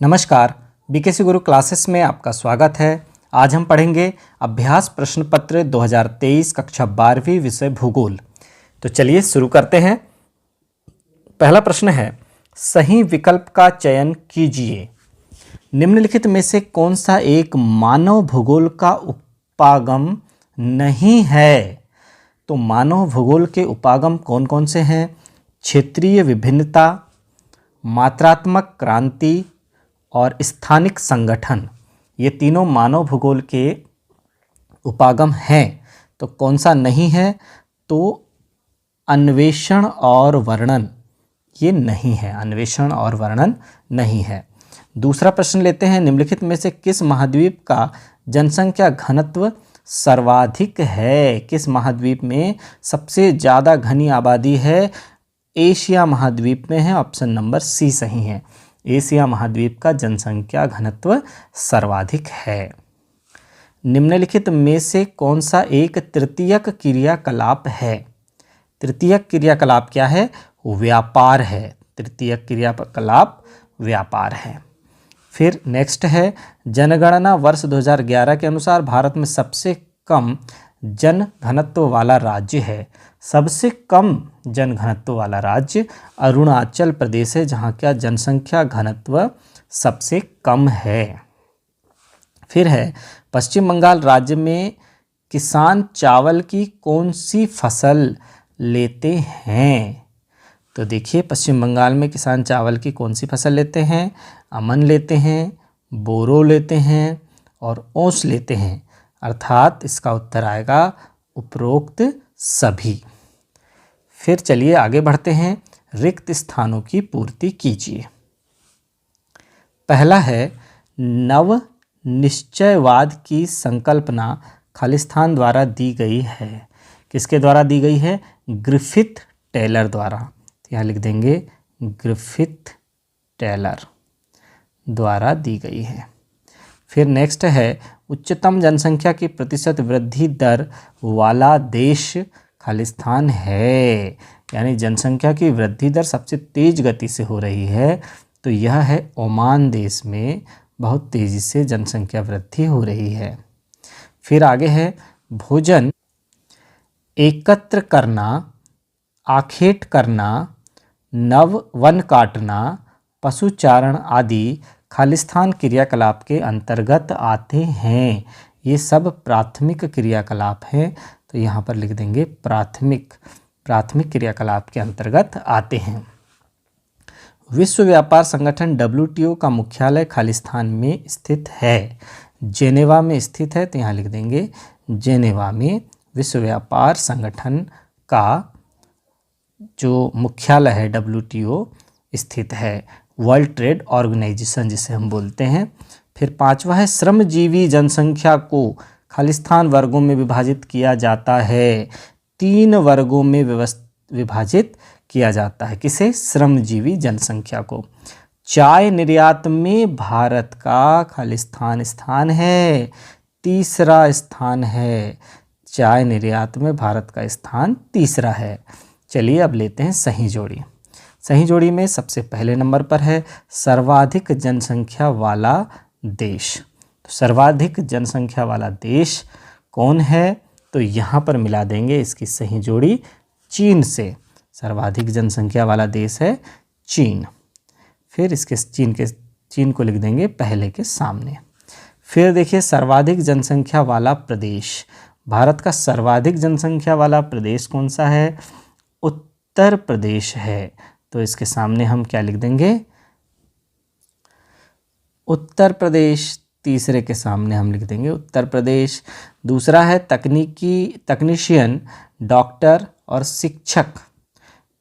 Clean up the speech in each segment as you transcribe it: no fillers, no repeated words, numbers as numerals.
नमस्कार, बीकेसी गुरु क्लासेस में आपका स्वागत है। आज हम पढ़ेंगे अभ्यास प्रश्न पत्र 2023 कक्षा 12वीं विषय भूगोल। तो चलिए शुरू करते हैं। पहला प्रश्न है, सही विकल्प का चयन कीजिए। निम्नलिखित में से कौन सा एक मानव भूगोल का उपागम नहीं है? तो मानव भूगोल के उपागम कौन कौन से हैं? क्षेत्रीय विभिन्नता, मात्रात्मक क्रांति और स्थानिक संगठन। ये तीनों मानव भूगोल के उपागम हैं। तो कौन सा नहीं है? तो अन्वेषण और वर्णन ये नहीं है, अन्वेषण और वर्णन नहीं है। दूसरा प्रश्न लेते हैं, निम्नलिखित में से किस महाद्वीप का जनसंख्या घनत्व सर्वाधिक है? किस महाद्वीप में सबसे ज़्यादा घनी आबादी है? एशिया महाद्वीप में है। ऑप्शन नंबर सी सही है। एशिया महाद्वीप का जनसंख्या घनत्व सर्वाधिक है। निम्नलिखित में से कौन सा एक तृतीयक क्रियाकलाप है? तृतीयक क्रियाकलाप क्या है? व्यापार है। तृतीयक क्रियाकलाप व्यापार है। फिर नेक्स्ट है, जनगणना वर्ष 2011 के अनुसार भारत में सबसे कम जन घनत्व वाला राज्य है। सबसे कम जन घनत्व वाला राज्य अरुणाचल प्रदेश है, जहाँ का जनसंख्या घनत्व सबसे कम है। फिर है, पश्चिम बंगाल राज्य में किसान चावल की कौन सी फसल लेते हैं? तो देखिए, पश्चिम बंगाल में किसान चावल की कौन सी फसल लेते हैं? अमन लेते हैं, बोरो लेते हैं और ओस लेते हैं। अर्थात इसका उत्तर आएगा उपरोक्त सभी। फिर चलिए आगे बढ़ते हैं, रिक्त स्थानों की पूर्ति कीजिए। पहला है, नव निश्चयवाद की संकल्पना खालिस्तान द्वारा दी गई है। किसके द्वारा दी गई है? ग्रिफिथ टेलर द्वारा। यहाँ लिख देंगे ग्रिफिथ टेलर द्वारा दी गई है। फिर नेक्स्ट है, उच्चतम जनसंख्या की प्रतिशत वृद्धि दर वाला देश खालिस्तान है। यानी जनसंख्या की वृद्धि दर सबसे तेज गति से हो रही है, तो यह है ओमान देश में बहुत तेज़ी से जनसंख्या वृद्धि हो रही है। फिर आगे है, भोजन एकत्र करना, आखेट करना, नव वन काटना, पशुचारण आदि खालिस्तान क्रियाकलाप के अंतर्गत आते हैं। ये सब प्राथमिक क्रियाकलाप हैं, तो यहाँ पर लिख देंगे प्राथमिक क्रियाकलाप के अंतर्गत आते हैं। विश्व व्यापार संगठन WTO का मुख्यालय खालिस्तान में स्थित है। जेनेवा में स्थित है, तो यहाँ लिख देंगे जेनेवा में विश्व व्यापार संगठन का जो मुख्यालय है WTO स्थित है। वर्ल्ड ट्रेड ऑर्गेनाइजेशन जिसे हम बोलते हैं। फिर पांचवा है, श्रमजीवी जनसंख्या को खालिस्तान वर्गों में विभाजित किया जाता है। 3 वर्गों में विभाजित किया जाता है। किसे? श्रमजीवी जनसंख्या को। चाय निर्यात में भारत का खालिस्तान स्थान है, तीसरा स्थान है। चाय निर्यात में भारत का स्थान तीसरा है। चलिए अब लेते हैं सही जोड़ी। सही जोड़ी में सबसे पहले नंबर पर है सर्वाधिक जनसंख्या वाला देश। तो सर्वाधिक जनसंख्या वाला देश कौन है? तो यहाँ पर मिला देंगे इसकी सही जोड़ी चीन से। सर्वाधिक जनसंख्या वाला देश है चीन। फिर इसके चीन को लिख देंगे पहले के सामने। फिर देखिए, सर्वाधिक जनसंख्या वाला प्रदेश। भारत का सर्वाधिक जनसंख्या वाला प्रदेश कौन सा है? उत्तर प्रदेश है। तो इसके सामने हम क्या लिख देंगे? उत्तर प्रदेश। तीसरे के सामने हम लिख देंगे उत्तर प्रदेश। दूसरा है तकनीशियन, डॉक्टर और शिक्षक।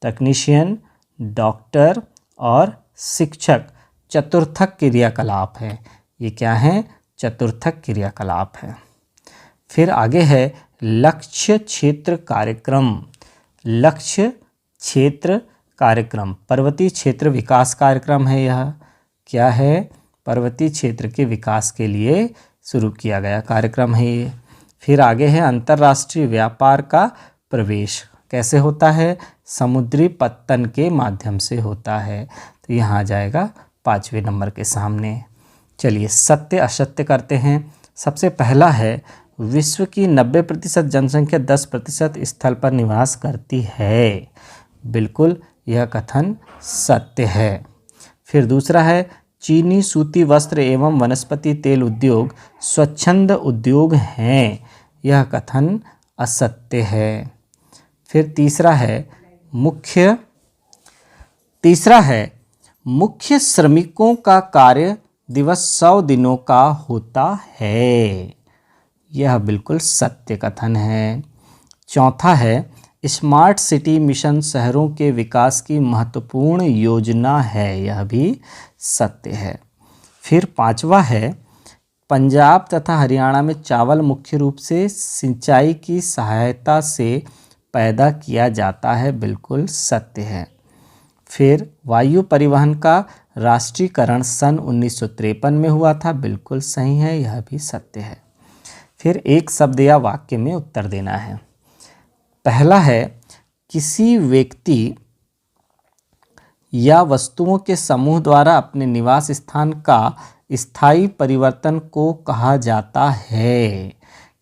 तकनीशियन, डॉक्टर और शिक्षक चतुर्थक क्रियाकलाप है। ये क्या है? चतुर्थक क्रियाकलाप है। फिर आगे है लक्ष्य क्षेत्र कार्यक्रम। लक्ष्य क्षेत्र कार्यक्रम पर्वतीय क्षेत्र विकास कार्यक्रम है। यह क्या है? पर्वतीय क्षेत्र के विकास के लिए शुरू किया गया कार्यक्रम है ये। फिर आगे है अंतर्राष्ट्रीय व्यापार का प्रवेश। कैसे होता है? समुद्री पत्तन के माध्यम से होता है। तो यहाँ आ जाएगा 5वें नंबर के सामने। चलिए सत्य असत्य करते हैं। सबसे पहला है विश्व की 90% जनसंख्या 10% स्थल पर निवास करती है। बिल्कुल यह कथन सत्य है। फिर दूसरा है चीनी सूती वस्त्र एवं वनस्पति तेल उद्योग स्वच्छंद उद्योग हैं। यह कथन असत्य है। फिर तीसरा है मुख्य श्रमिकों का कार्य दिवस 100 दिनों का होता है। यह बिल्कुल सत्य कथन है। चौथा है स्मार्ट सिटी मिशन शहरों के विकास की महत्वपूर्ण योजना है। यह भी सत्य है। फिर पांचवा है पंजाब तथा हरियाणा में चावल मुख्य रूप से सिंचाई की सहायता से पैदा किया जाता है। बिल्कुल सत्य है। फिर वायु परिवहन का राष्ट्रीयकरण सन 1953 में हुआ था। बिल्कुल सही है, यह भी सत्य है। फिर एक शब्द या वाक्य में उत्तर देना है। पहला है किसी व्यक्ति या वस्तुओं के समूह द्वारा अपने निवास स्थान का स्थायी परिवर्तन को कहा जाता है।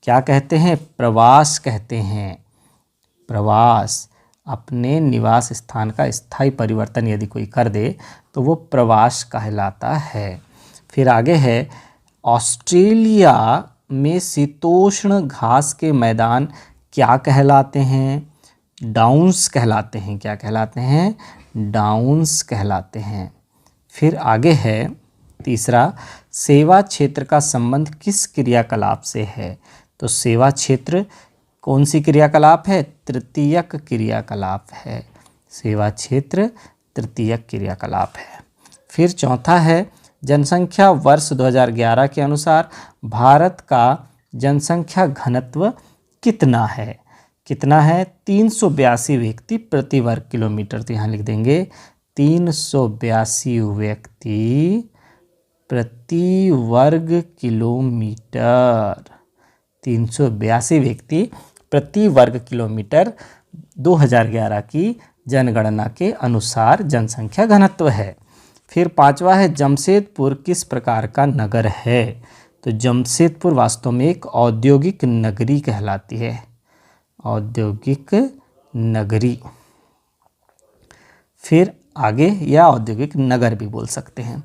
क्या कहते हैं? प्रवास कहते हैं। प्रवास, अपने निवास स्थान का स्थायी परिवर्तन यदि कोई कर दे तो वो प्रवास कहलाता है। फिर आगे है ऑस्ट्रेलिया में शीतोष्ण घास के मैदान क्या कहलाते हैं? डाउन्स कहलाते हैं। क्या कहलाते हैं? डाउन्स कहलाते हैं। फिर आगे है तीसरा सेवा क्षेत्र का संबंध किस क्रियाकलाप से है? तो सेवा क्षेत्र कौन सी क्रियाकलाप है? तृतीयक क्रियाकलाप है। सेवा क्षेत्र तृतीयक क्रियाकलाप है। फिर चौथा है जनसंख्या वर्ष 2011 के अनुसार भारत का जनसंख्या घनत्व कितना है? कितना है? 382 व्यक्ति प्रति वर्ग किलोमीटर। तो यहाँ लिख देंगे 382 व्यक्ति प्रति वर्ग किलोमीटर। 382 व्यक्ति प्रति वर्ग किलोमीटर 2011 की जनगणना के अनुसार जनसंख्या घनत्व है। फिर पांचवा है जमशेदपुर किस प्रकार का नगर है? तो जमशेदपुर वास्तव में एक औद्योगिक नगरी कहलाती है। औद्योगिक नगरी। फिर आगे या औद्योगिक नगर भी बोल सकते हैं।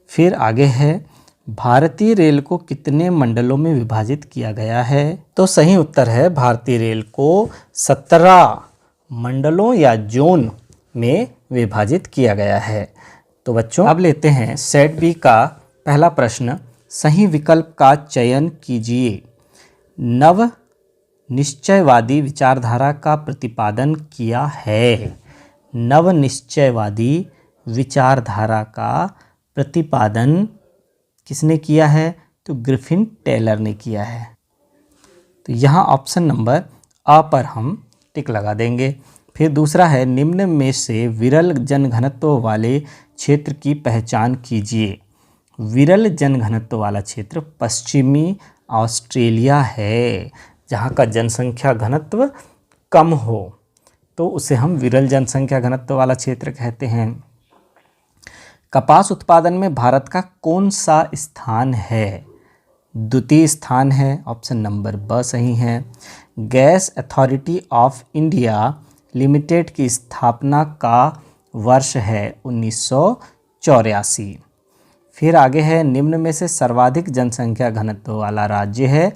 फिर आगे है भारतीय रेल को कितने मंडलों में विभाजित किया गया है? तो सही उत्तर है भारतीय रेल को 17 मंडलों या जोन में विभाजित किया गया है। तो बच्चों अब लेते हैं सेट बी का पहला प्रश्न। सही विकल्प का चयन कीजिए। नव निश्चयवादी विचारधारा का प्रतिपादन किया है। नव निश्चयवादी विचारधारा का प्रतिपादन किसने किया है? तो ग्रिफिन टेलर ने किया है। तो यहाँ ऑप्शन नंबर अ पर हम टिक लगा देंगे। फिर दूसरा है निम्न में से विरल जनघनत्व वाले क्षेत्र की पहचान कीजिए। विरल जनघनत्व वाला क्षेत्र पश्चिमी ऑस्ट्रेलिया है। जहाँ का जनसंख्या घनत्व कम हो तो उसे हम विरल जनसंख्या घनत्व वाला क्षेत्र कहते हैं। कपास उत्पादन में भारत का कौन सा स्थान है? द्वितीय स्थान है। ऑप्शन नंबर ब सही है। Gas authority of India limited की स्थापना का वर्ष है 1984। फिर आगे है निम्न में से सर्वाधिक जनसंख्या घनत्व वाला राज्य है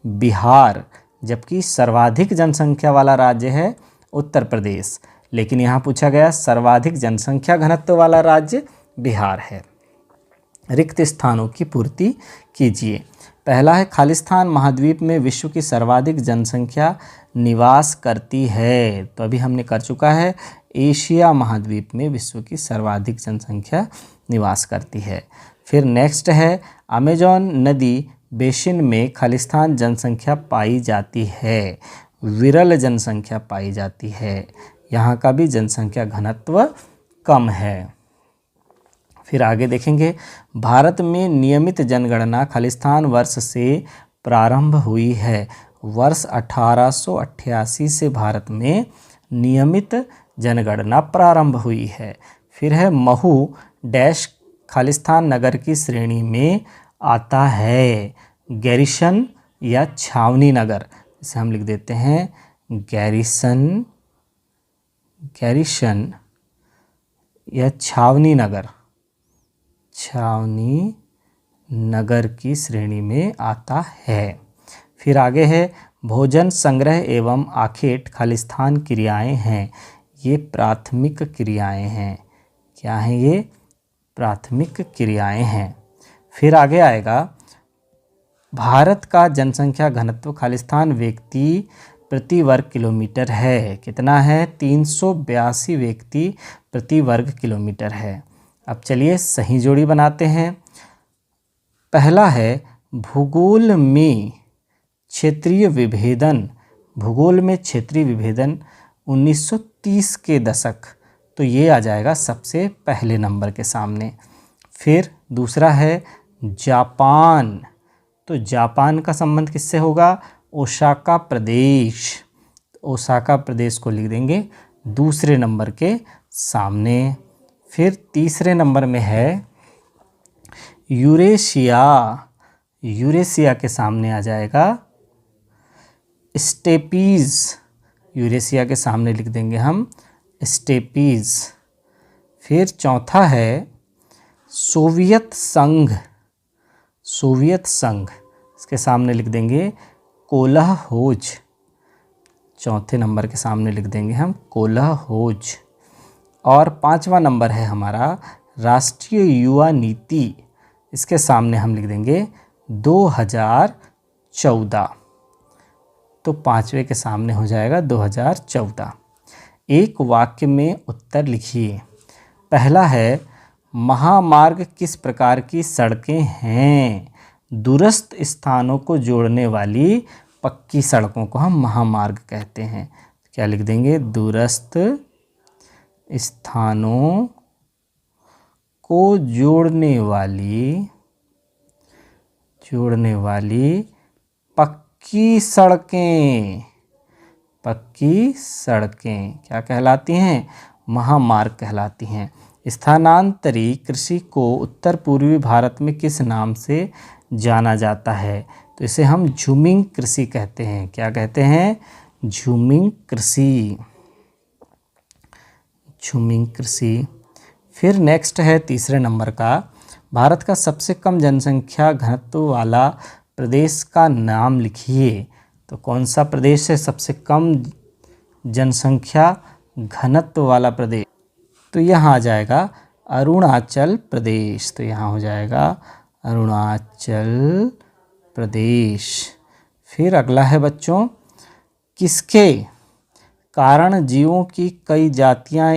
बिहार, जबकि सर्वाधिक जनसंख्या वाला राज्य है उत्तर प्रदेश। लेकिन यहाँ पूछा गया सर्वाधिक जनसंख्या घनत्व वाला राज्य बिहार है। रिक्त स्थानों की पूर्ति कीजिए। पहला है खालिस्तान महाद्वीप में विश्व की सर्वाधिक जनसंख्या निवास करती है। तो अभी हमने कर चुका है एशिया महाद्वीप में विश्व की सर्वाधिक जनसंख्या निवास करती है। फिर नेक्स्ट है अमेजॉन नदी बेसिन में खालिस्तान जनसंख्या पाई जाती है, विरल जनसंख्या पाई जाती है। यहाँ का भी जनसंख्या घनत्व कम है। फिर आगे देखेंगे भारत में नियमित जनगणना खालिस्तान वर्ष से प्रारंभ हुई है। वर्ष 1888 से भारत में नियमित जनगणना प्रारंभ हुई है। फिर है महू डैश खालिस्तान नगर की श्रेणी में आता है? गैरिसन या छावनी नगर, इसे हम लिख देते हैं गैरिसन या छावनी नगर की श्रेणी में आता है। फिर आगे है भोजन संग्रह एवं आखेट खालिस्तान क्रियाएं हैं। ये प्राथमिक क्रियाएं हैं। क्या हैं ये? प्राथमिक क्रियाएं हैं। फिर आगे आएगा भारत का जनसंख्या घनत्व खालिस्तान व्यक्ति प्रति वर्ग किलोमीटर है। कितना है? 382 व्यक्ति प्रति वर्ग किलोमीटर है। अब चलिए सही जोड़ी बनाते हैं। पहला है भूगोल में क्षेत्रीय विभेदन। भूगोल में क्षेत्रीय विभेदन 1930 के दशक, तो ये आ जाएगा सबसे पहले नंबर के सामने। फिर दूसरा है जापान। तो जापान का संबंध किससे होगा? ओसाका प्रदेश। ओसाका प्रदेश को लिख देंगे दूसरे नंबर के सामने। फिर तीसरे नंबर में है यूरेशिया। यूरेशिया के सामने आ जाएगा स्टेपीज। यूरेशिया के सामने लिख देंगे हम स्टेपीज। फिर चौथा है सोवियत संघ। सोवियत संघ, इसके सामने लिख देंगे कोलह होज। चौथे नंबर के सामने लिख देंगे हम कोलह होज। और पांचवा नंबर है हमारा राष्ट्रीय युवा नीति। इसके सामने हम लिख देंगे 2014। तो पांचवे के सामने हो जाएगा 2014। एक वाक्य में उत्तर लिखिए। पहला है महामार्ग किस प्रकार की सड़कें हैं? दूरस्थ स्थानों को जोड़ने वाली पक्की सड़कों को हम महामार्ग कहते हैं। क्या लिख देंगे? दूरस्थ स्थानों को जोड़ने वाली पक्की सड़कें। पक्की सड़कें क्या कहलाती हैं? महामार्ग कहलाती हैं। स्थानांतरी कृषि को उत्तर पूर्वी भारत में किस नाम से जाना जाता है? तो इसे हम झूमिंग कृषि कहते हैं। क्या कहते हैं? झूमिंग कृषि। झूमिंग कृषि। फिर नेक्स्ट है तीसरे नंबर का, भारत का सबसे कम जनसंख्या घनत्व वाला प्रदेश का नाम लिखिए। तो कौन सा प्रदेश है सबसे कम जनसंख्या घनत्व वाला प्रदेश? तो यहाँ आ जाएगा अरुणाचल प्रदेश। तो यहाँ हो जाएगा अरुणाचल प्रदेश। फिर अगला है बच्चों, किसके कारण जीवों की कई जातियाँ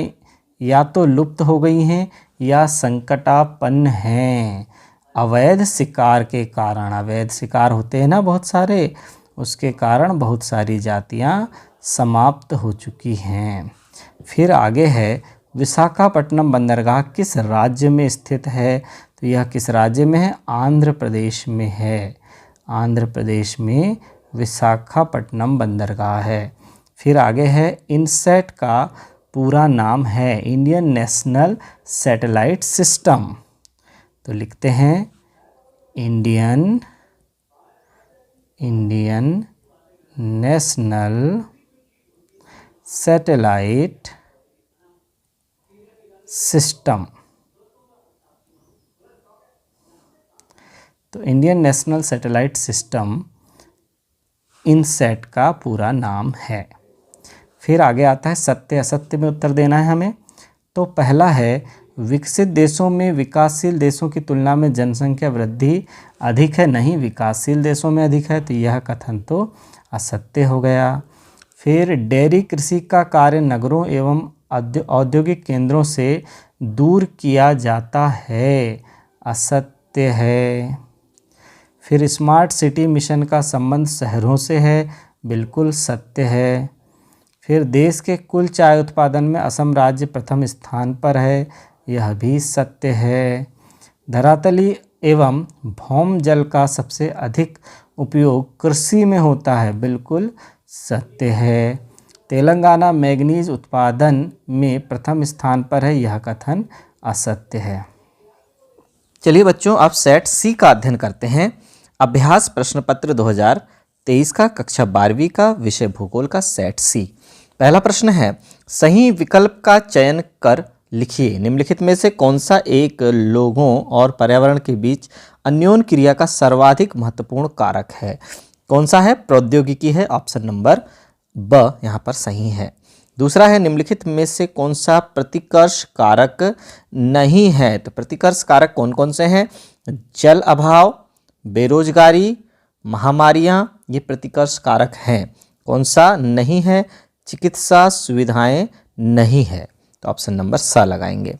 या तो लुप्त हो गई हैं या संकटापन्न हैं? अवैध शिकार के कारण। अवैध शिकार होते हैं ना बहुत सारे, उसके कारण बहुत सारी जातियाँ समाप्त हो चुकी हैं। फिर आगे है विशाखापट्टनम बंदरगाह किस राज्य में स्थित है? तो यह किस राज्य में है? आंध्र प्रदेश में है। आंध्र प्रदेश में विशाखापट्टनम बंदरगाह है। फिर आगे है इनसैट का पूरा नाम है इंडियन नेशनल सैटेलाइट सिस्टम। तो लिखते हैं इंडियन नेशनल सैटेलाइट सिस्टम। तो Indian national satellite system INSAT का पूरा नाम है। फिर आगे आता है सत्य असत्य में उत्तर देना है हमें। तो पहला है विकसित देशों में विकासशील देशों की तुलना में जनसंख्या वृद्धि अधिक है। नहीं, विकासशील देशों में अधिक है, तो यह कथन तो असत्य हो गया। फिर डेयरी कृषि का कार्य नगरों एवं औद्योगिक केंद्रों से दूर किया जाता है। असत्य है। फिर स्मार्ट सिटी मिशन का संबंध शहरों से है। बिल्कुल सत्य है। फिर देश के कुल चाय उत्पादन में असम राज्य प्रथम स्थान पर है। यह भी सत्य है। धरातली एवं भौम जल का सबसे अधिक उपयोग कृषि में होता है। बिल्कुल सत्य है। तेलंगाना मैंगनीज उत्पादन में प्रथम स्थान पर है। यह कथन असत्य है। चलिए बच्चों, आप सेट सी का अध्ययन करते हैं। अभ्यास प्रश्न पत्र 2023 का, कक्षा 12वीं का, विषय भूगोल का, सेट सी। पहला प्रश्न है, सही विकल्प का चयन कर लिखिए। निम्नलिखित में से कौन सा एक लोगों और पर्यावरण के बीच अन्योन्य क्रिया का सर्वाधिक महत्वपूर्ण कारक है? कौन सा है? प्रौद्योगिकी है, ऑप्शन नंबर ब यहाँ पर सही है। दूसरा है, निम्नलिखित में से कौन सा प्रतिकर्ष कारक नहीं है? तो प्रतिकर्ष कारक कौन कौन से हैं? जल अभाव, बेरोजगारी, महामारियां, ये प्रतिकर्ष कारक हैं। कौन सा नहीं है? चिकित्सा सुविधाएं नहीं है, तो ऑप्शन नंबर स लगाएंगे।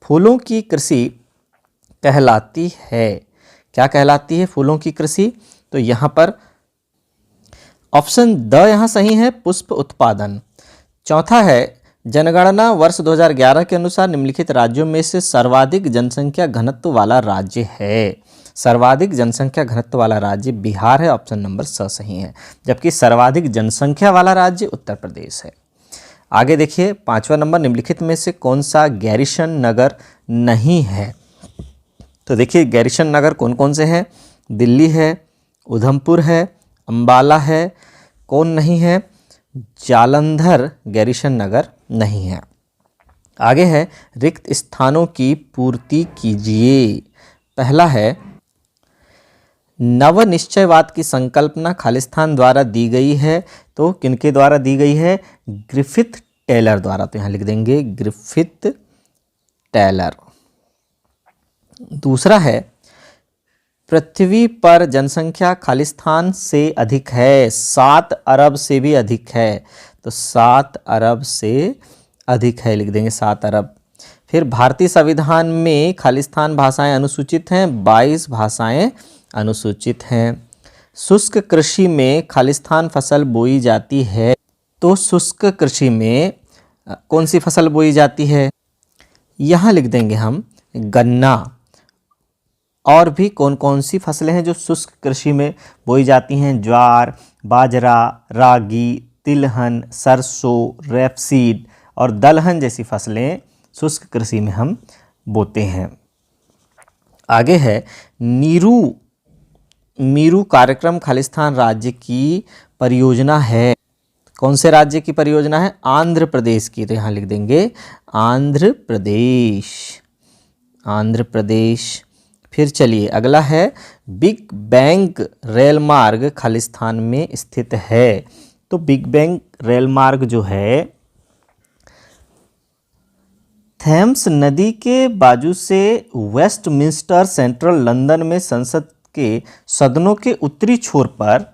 फूलों की कृषि कहलाती है, क्या कहलाती है फूलों की कृषि? तो यहाँ पर ऑप्शन द यहाँ सही है, पुष्प उत्पादन। चौथा है, जनगणना वर्ष 2011 के अनुसार निम्नलिखित राज्यों में से सर्वाधिक जनसंख्या घनत्व वाला राज्य है। सर्वाधिक जनसंख्या घनत्व वाला राज्य बिहार है, ऑप्शन नंबर स सही है। जबकि सर्वाधिक जनसंख्या वाला राज्य उत्तर प्रदेश है। आगे देखिए, 5वां नंबर, निम्नलिखित में से कौन सा गैरिसन नगर नहीं है? तो देखिए, गैरिसन नगर कौन कौन से हैं? दिल्ली है, उधमपुर है, अंबाला है। कौन नहीं है? जालंधर गैरिसन नगर नहीं है। आगे है, रिक्त स्थानों की पूर्ति कीजिए। पहला है, नव निश्चयवाद की संकल्पना खालिस्तान द्वारा दी गई है। तो किनके द्वारा दी गई है? ग्रिफिथ टेलर द्वारा। तो यहाँ लिख देंगे ग्रिफिथ टेलर। दूसरा है, पृथ्वी पर जनसंख्या खालिस्तान से अधिक है, 7 अरब से भी अधिक है। तो 7 अरब से अधिक है, लिख देंगे 7 अरब। फिर भारतीय संविधान में खालिस्तान भाषाएं अनुसूचित हैं, 22 भाषाएं अनुसूचित हैं। शुष्क कृषि में खालिस्तान फसल बोई जाती है। तो शुष्क कृषि में कौन सी फसल बोई जाती है? यहाँ लिख देंगे हम गन्ना। और भी कौन कौन सी फसलें हैं जो शुष्क कृषि में बोई जाती हैं? ज्वार, बाजरा, रागी, तिलहन, सरसों, रेपसीड और दलहन जैसी फसलें शुष्क कृषि में हम बोते हैं। आगे है, मीरू कार्यक्रम खालिस्तान राज्य की परियोजना है। कौन से राज्य की परियोजना है? आंध्र प्रदेश की। तो यहाँ लिख देंगे आंध्र प्रदेश, आंध्र प्रदेश। फिर चलिए, अगला है, बिग बैंग रेल मार्ग खालिस्तान में स्थित है। तो बिग बैंग रेल मार्ग जो है थेम्स नदी के बाजू से वेस्टमिंस्टर सेंट्रल लंदन में संसद के सदनों के उत्तरी छोर पर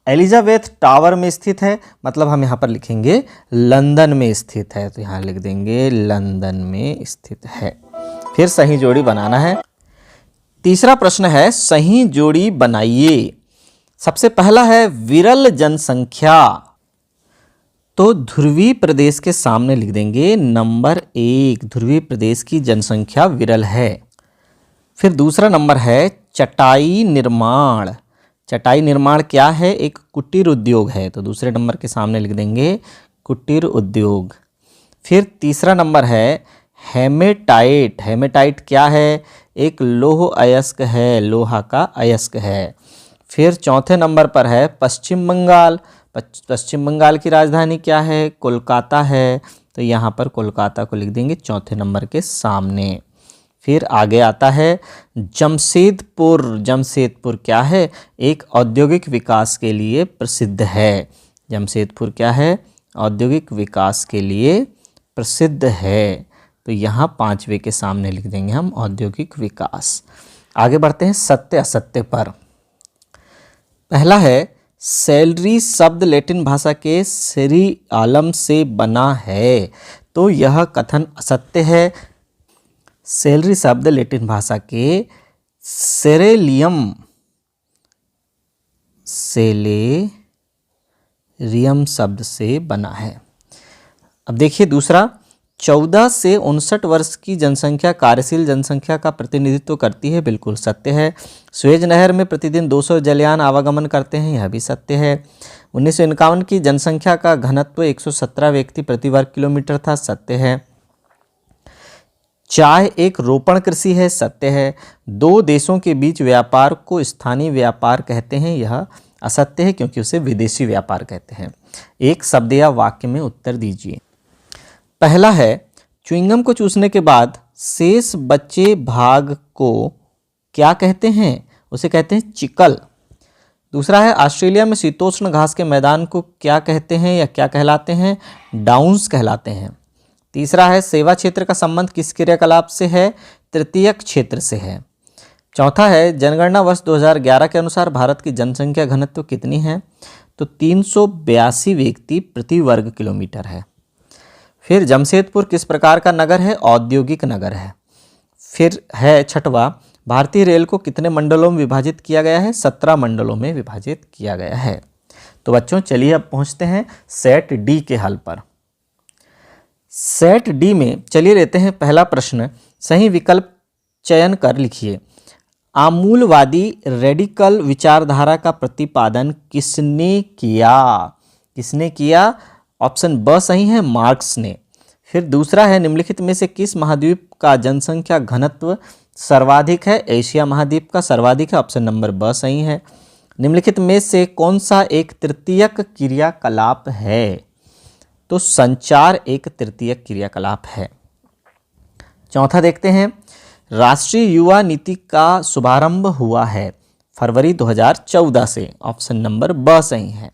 एलिजाबेथ टावर में स्थित है। मतलब हम यहाँ पर लिखेंगे लंदन में स्थित है। तो यहाँ लिख देंगे लंदन में स्थित है। फिर सही जोड़ी बनाना है। तीसरा प्रश्न है, सही जोड़ी बनाइए। सबसे पहला है, विरल जनसंख्या। तो ध्रुवीय प्रदेश के सामने लिख देंगे नंबर 1, ध्रुवीय प्रदेश की जनसंख्या विरल है। फिर दूसरा नंबर है, चटाई निर्माण। चटाई निर्माण क्या है? एक कुटीर उद्योग है। तो दूसरे नंबर के सामने लिख देंगे कुटीर उद्योग। फिर तीसरा नंबर है, हेमेटाइट। हेमेटाइट क्या है? एक लोह अयस्क है, लोहा का अयस्क है। फिर चौथे नंबर पर है पश्चिम बंगाल। पश्चिम बंगाल की राजधानी क्या है? कोलकाता है। तो यहाँ पर कोलकाता को लिख देंगे चौथे नंबर के सामने। फिर आगे आता है जमशेदपुर। जमशेदपुर क्या है? एक औद्योगिक विकास के लिए प्रसिद्ध है। जमशेदपुर क्या है? औद्योगिक विकास के लिए प्रसिद्ध है। तो यहाँ 5वें के सामने लिख देंगे हम औद्योगिक विकास। आगे बढ़ते हैं सत्य असत्य पर। पहला है, सैलरी शब्द लैटिन भाषा के सेरी आलम से बना है। तो यह कथन असत्य है। सैलरी शब्द लैटिन भाषा के सेलेरियम शब्द से बना है। अब देखिए दूसरा, 14 से 59 वर्ष की जनसंख्या कार्यशील जनसंख्या का प्रतिनिधित्व करती है। बिल्कुल सत्य है। सुएज नहर में प्रतिदिन 200 जलयान आवागमन करते हैं। यह भी सत्य है। 1951 की जनसंख्या का घनत्व 117 व्यक्ति प्रति वर्ग किलोमीटर था। सत्य है। चाय एक रोपण कृषि है, सत्य है। दो देशों के बीच व्यापार को स्थानीय व्यापार कहते हैं, यह असत्य है क्योंकि उसे विदेशी व्यापार कहते हैं। एक शब्द या वाक्य में उत्तर दीजिए। पहला है, च्युइंगम को चूसने के बाद शेष बचे भाग को क्या कहते हैं? उसे कहते हैं चिकल। दूसरा है, ऑस्ट्रेलिया में शीतोष्ण घास के मैदान को क्या कहते हैं या क्या कहलाते हैं? डाउन्स कहलाते हैं। तीसरा है, सेवा क्षेत्र का संबंध किस क्रियाकलाप से है? तृतीयक क्षेत्र से है। चौथा है, जनगणना वर्ष 2011 के अनुसार भारत की जनसंख्या घनत्व कितनी है? तो 382 व्यक्ति प्रति वर्ग किलोमीटर है। फिर जमशेदपुर किस प्रकार का नगर है? औद्योगिक नगर है। फिर है छठवा, भारतीय रेल को कितने मंडलों में विभाजित किया गया है? 17 मंडलों में विभाजित किया गया है। तो बच्चों चलिए अब पहुंचते हैं सेट डी के हल पर। सेट डी में चलिए लेते हैं पहला प्रश्न। सही विकल्प चयन कर लिखिए। आमूलवादी रेडिकल विचारधारा का प्रतिपादन किसने किया? किसने किया? ऑप्शन ब सही है, मार्क्स ने। फिर दूसरा है, निम्नलिखित में से किस महाद्वीप का जनसंख्या घनत्व सर्वाधिक है? एशिया महाद्वीप का सर्वाधिक है, ऑप्शन नंबर ब सही है। निम्नलिखित में से कौन सा एक तृतीयक क्रियाकलाप है? तो संचार एक तृतीयक क्रियाकलाप है। चौथा देखते हैं, राष्ट्रीय युवा नीति का शुभारंभ हुआ है फरवरी 2014 से, ऑप्शन नंबर ब सही है।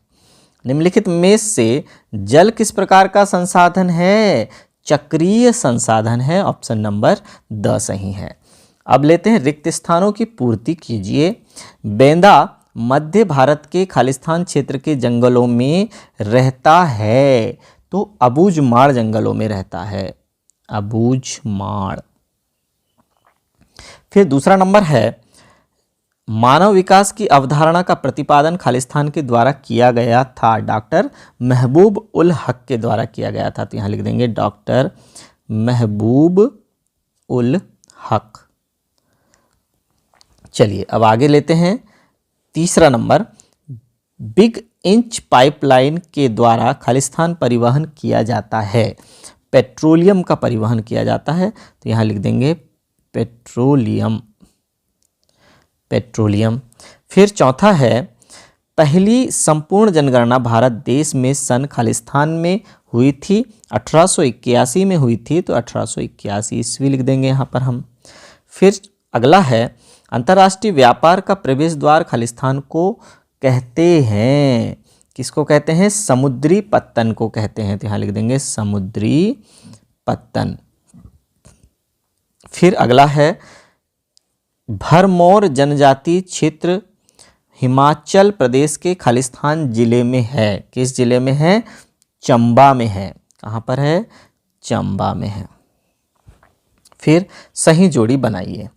निम्नलिखित में से जल किस प्रकार का संसाधन है? चक्रीय संसाधन है, ऑप्शन नंबर द सही है। अब लेते हैं रिक्त स्थानों की पूर्ति कीजिए। बेंदा मध्य भारत के खालिस्तान क्षेत्र के जंगलों में रहता है, तो अबूझमाड़ जंगलों में रहता है, अबूझमाड़। फिर दूसरा नंबर है, मानव विकास की अवधारणा का प्रतिपादन खालिस्तान के द्वारा किया गया था, डॉक्टर महबूब उल हक के द्वारा किया गया था। तो यहाँ लिख देंगे डॉक्टर महबूब उल हक। चलिए अब आगे लेते हैं तीसरा नंबर, बिग इंच पाइपलाइन के द्वारा खालिस्तान परिवहन किया जाता है, पेट्रोलियम का परिवहन किया जाता है। तो यहाँ लिख देंगे पेट्रोलियम, पेट्रोलियम। फिर चौथा है, पहली संपूर्ण जनगणना भारत देश में सन खालिस्तान में हुई थी, 1881 में हुई थी, तो 1881 ईस्वी लिख देंगे यहाँ पर हम। फिर अगला है, अंतर्राष्ट्रीय व्यापार का प्रवेश द्वार खालिस्तान को कहते हैं, किसको कहते हैं? समुद्री पत्तन को कहते हैं। तो यहाँ लिख देंगे समुद्री पत्तन। फिर अगला है, भरमौर जनजाति क्षेत्र हिमाचल प्रदेश के खालिस्तान जिले में है। किस जिले में है? चंबा में है। कहाँ पर है? चंबा में है। फिर सही जोड़ी बनाइए।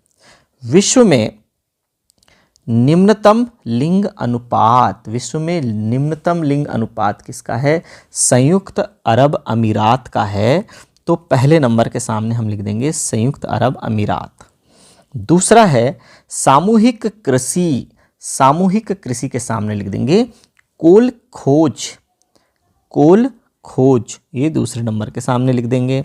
विश्व में निम्नतम लिंग अनुपात, विश्व में निम्नतम लिंग अनुपात किसका है? संयुक्त अरब अमीरात का है। तो पहले नंबर के सामने हम लिख देंगे संयुक्त अरब अमीरात। दूसरा है, सामूहिक कृषि, सामूहिक कृषि के सामने लिख देंगे कोल खोज, कोल खोज, ये दूसरे नंबर के सामने लिख देंगे।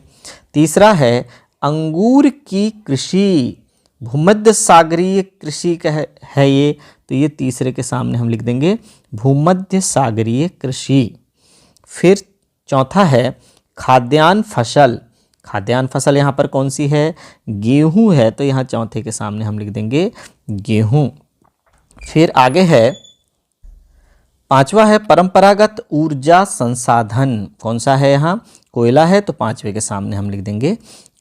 तीसरा है, अंगूर की कृषि, भूमध्य सागरीय कृषि का है ये, तो ये तीसरे के सामने हम लिख देंगे भूमध्य सागरीय कृषि। फिर चौथा है, खाद्यान्न फसल, खाद्यान्न फसल यहाँ पर कौन सी है? गेहूं है, तो यहाँ चौथे के सामने हम लिख देंगे गेहूं। फिर आगे है, पांचवा है, परंपरागत ऊर्जा संसाधन, कौन सा है? यहाँ कोयला है, तो पांचवे के सामने हम लिख देंगे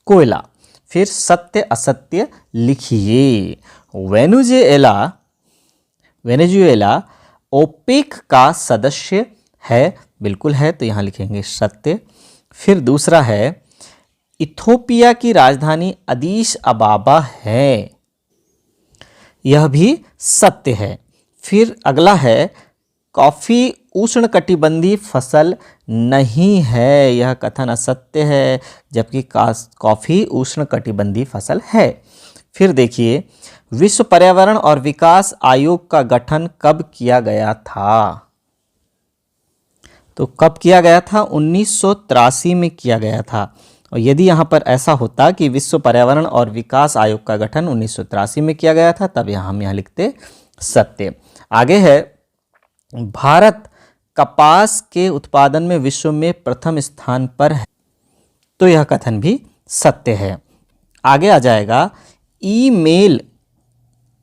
कोयला। फिर सत्य असत्य लिखिए। वेनेजुएला, वेनेजुएला ओपेक का सदस्य है, बिल्कुल है, तो यहाँ लिखेंगे सत्य। फिर दूसरा है, इथोपिया की राजधानी अदीस अबाबा है, यह भी सत्य है। फिर अगला है, कॉफ़ी उष्णकटिबंधीय फसल नहीं है, यह कथन असत्य है, जबकि कॉफ़ी उष्णकटिबंधीय फसल है। फिर देखिए, विश्व पर्यावरण और विकास आयोग का गठन कब किया गया था? तो कब किया गया था? 1983 में किया गया था। और यदि यहाँ पर ऐसा होता कि विश्व पर्यावरण और विकास आयोग का गठन 1983 में किया गया था, तब हम यहाँ लिखते सत्य। आगे है, भारत कपास के उत्पादन में विश्व में प्रथम स्थान पर है, तो यह कथन भी सत्य है। आगे आ जाएगा, ईमेल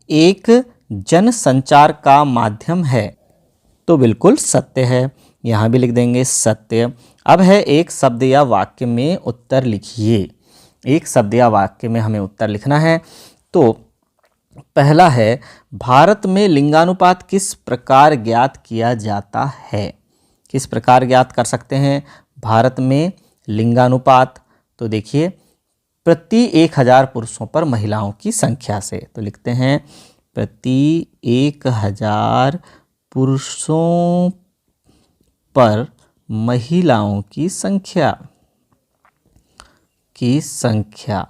एक जनसंचार का माध्यम है, तो बिल्कुल सत्य है, यहाँ भी लिख देंगे सत्य। अब है, एक शब्द या वाक्य में उत्तर लिखिए। एक शब्द या वाक्य में हमें उत्तर लिखना है। तो पहला है, भारत में लिंगानुपात किस प्रकार ज्ञात किया जाता है? किस प्रकार ज्ञात कर सकते हैं भारत में लिंगानुपात? तो देखिए, प्रति 1000 पुरुषों पर महिलाओं की संख्या से। तो लिखते हैं प्रति 1000 पुरुषों पर महिलाओं की संख्या,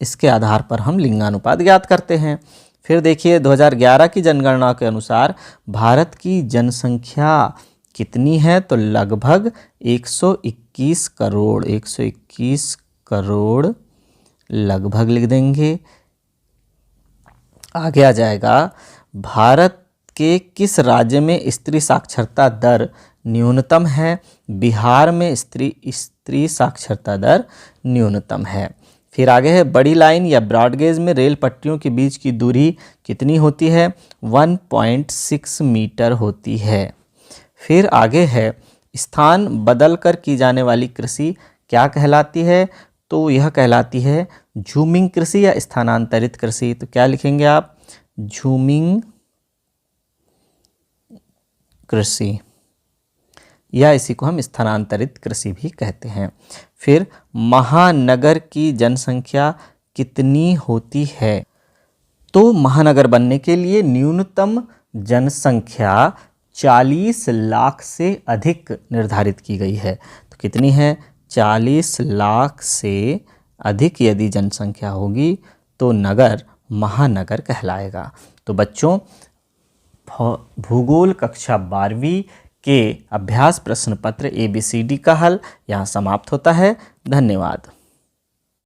इसके आधार पर हम लिंगानुपात ज्ञात करते हैं। फिर देखिए, 2011 की जनगणना के अनुसार भारत की जनसंख्या कितनी है? तो लगभग 121 करोड़। 121 करोड़ लगभग लिख देंगे। आगे आ जाएगा, भारत के किस राज्य में स्त्री साक्षरता दर न्यूनतम है? बिहार में स्त्री साक्षरता दर न्यूनतम है। फिर आगे है, बड़ी लाइन या ब्रॉडगेज में रेल पटरियों के बीच की दूरी कितनी होती है? 1.6 मीटर होती है। फिर आगे है, स्थान बदल कर की जाने वाली कृषि क्या कहलाती है? तो यह कहलाती है झूमिंग कृषि या स्थानांतरित कृषि। तो क्या लिखेंगे आप? झूमिंग कृषि, या इसी को हम स्थानांतरित कृषि भी कहते हैं। फिर महानगर की जनसंख्या कितनी होती है? तो महानगर बनने के लिए न्यूनतम जनसंख्या 40 लाख से अधिक निर्धारित की गई है। तो कितनी है? 40 लाख से अधिक यदि जनसंख्या होगी तो नगर महानगर कहलाएगा। तो बच्चों, भूगोल कक्षा 12वीं के अभ्यास प्रश्न पत्र ABCD का हल यहाँ समाप्त होता है। धन्यवाद।